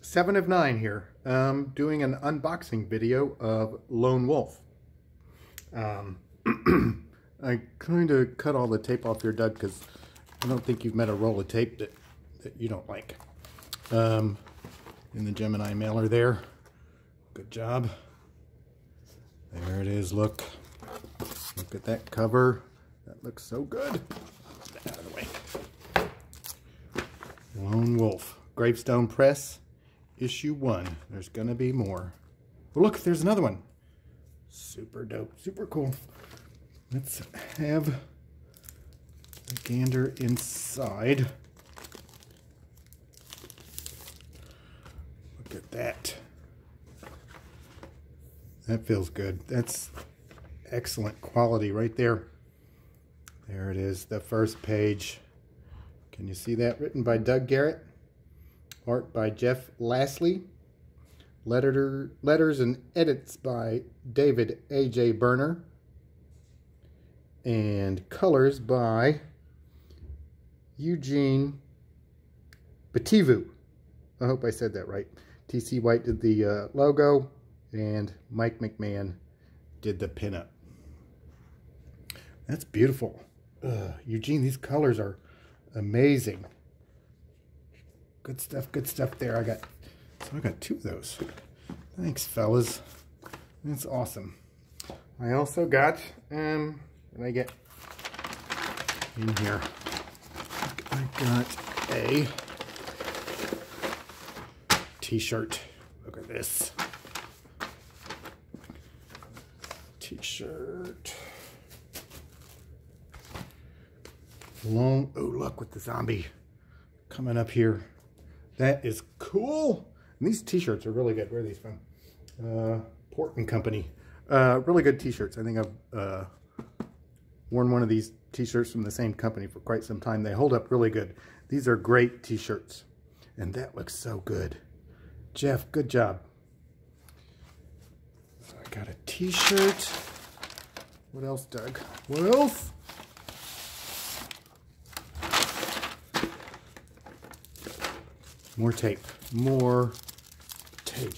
7 of 9 here, doing an unboxing video of Lone Wolf. I kind of cut all the tape off here, Doug, because I don't think you've met a roll of tape that you don't like. In the Gemini mailer there. Good job. There it is, look. Look at that cover. That looks so good. Get that out of the way. Lone Wolf. Gravestone Press. Issue 1. There's gonna be more. Oh, look, there's another one. Super dope. Super cool. Let's have a gander inside. Look at that. That feels good. That's excellent quality right there. There it is, the first page. Can you see that? Written by Doug Garrett. Art by Jeff Lashley. Letters and edits by David A.J. Berner. And colors by Eugene Bativu. I hope I said that right. T.C. White did the logo, and Mike McMahon did the pinup. That's beautiful. Eugene, these colors are amazing. Good stuff there. I got 2 of those. Thanks, fellas. That's awesome. I also got, what did I get in here? I got a t-shirt. Look at this. T-shirt. Oh, look, with the zombie coming up here. That is cool. And these t-shirts are really good. Where are these from? Port and Company. Really good t-shirts. I think I've worn one of these t-shirts from the same company for quite some time. They hold up really good. These are great t-shirts. And that looks so good. Jeff, good job. So I got a t-shirt. What else, Doug? What else? More tape. More tape.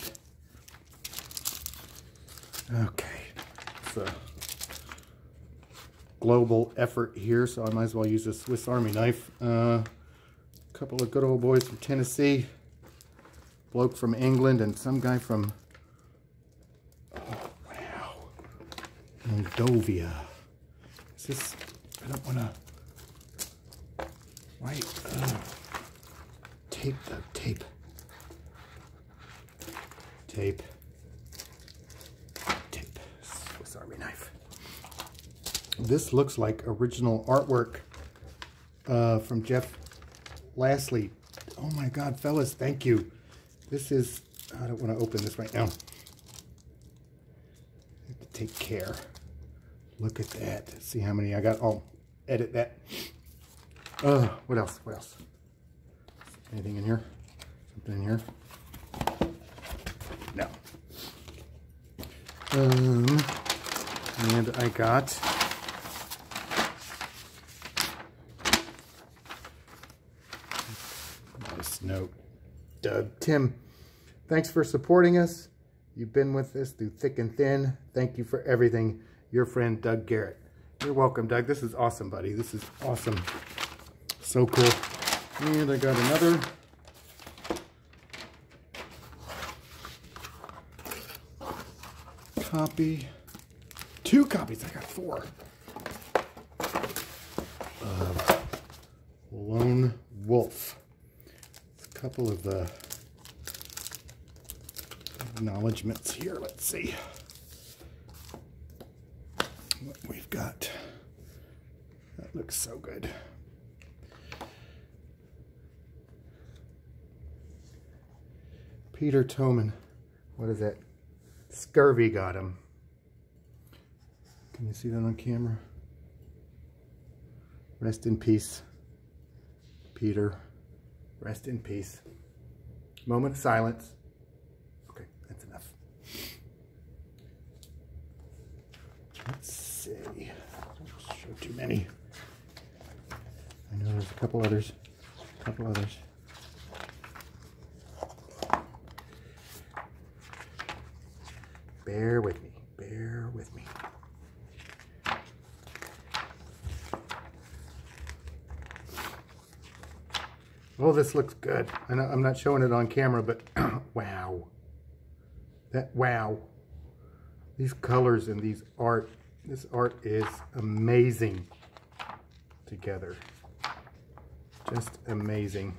Okay. It's a global effort here, so I might as well use a Swiss Army knife. A couple of good old boys from Tennessee. Bloke from England and some guy from, oh, wow, Moldova. Is this, I don't want to, why, tape though, tape. Swiss Army knife. This looks like original artwork from Jeff Lashley. Oh my God, fellas, thank you. This is, I don't want to open this right now. I have to take care. Look at that. See how many I got. I'll edit that. What else? What else? Anything in here? Something in here? No. And I got nice note. Doug, Tim, thanks for supporting us. You've been with us through thick and thin. Thank you for everything. Your friend, Doug Garrett. You're welcome, Doug. This is awesome, buddy. This is awesome. So cool. And I got another. Copy. 2 copies. I got 4. Of Lone Wolf. A couple of acknowledgements here. Let's see what we've got. That looks so good. Peter Toman. What is that? Scurvy got him. Can you see that on camera? Rest in peace, Peter. Rest in peace. Moment of silence. Okay, that's enough. Let's see. Don't show too many. I know there's a couple others. bear with me. Bear with me. Oh, this looks good. I'm not showing it on camera, but wow. Wow. These colors and this art is amazing together. Just amazing.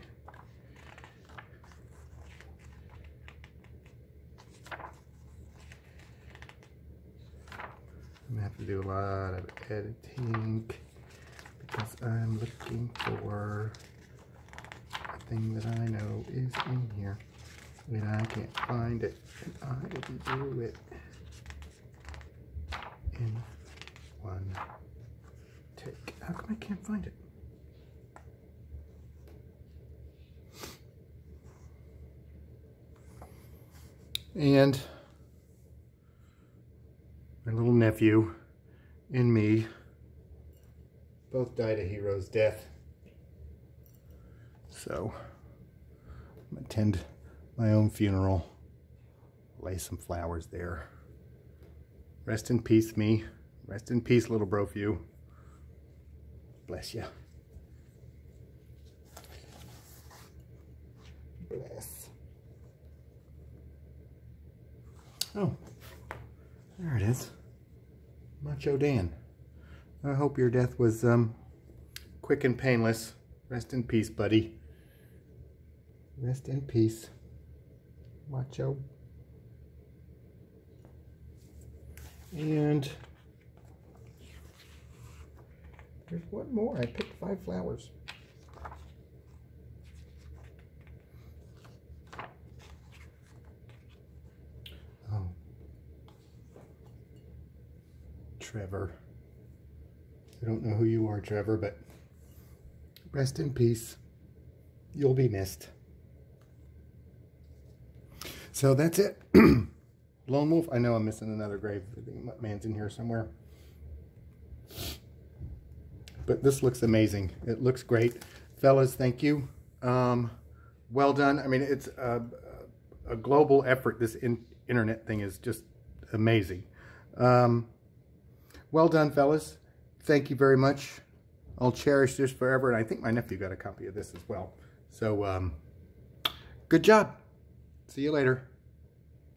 I'm gonna have to do a lot of editing because I'm looking for a thing that I know is in here and I can't find it, and I didn't do it in one take. How come I can't find it? And my little nephew and me both died a hero's death. So I'm gonna attend my own funeral, lay some flowers there. Rest in peace, me. Rest in peace, little brofew. Bless you. Bless. Oh, there it is. Macho Dan. I hope your death was quick and painless. Rest in peace, buddy. Rest in peace. Macho. And there's one more. I picked 5 flowers. Oh. Trevor. I don't know who you are, Trevor, but rest in peace. You'll be missed. So that's it. Lone Wolf. I know I'm missing another grave. I think man's in here somewhere. But this looks amazing. It looks great. Fellas, thank you. Well done. I mean, it's a global effort. This internet thing is just amazing. Well done, fellas. Thank you very much. I'll cherish this forever. And I think my nephew got a copy of this as well. So, good job. See you later.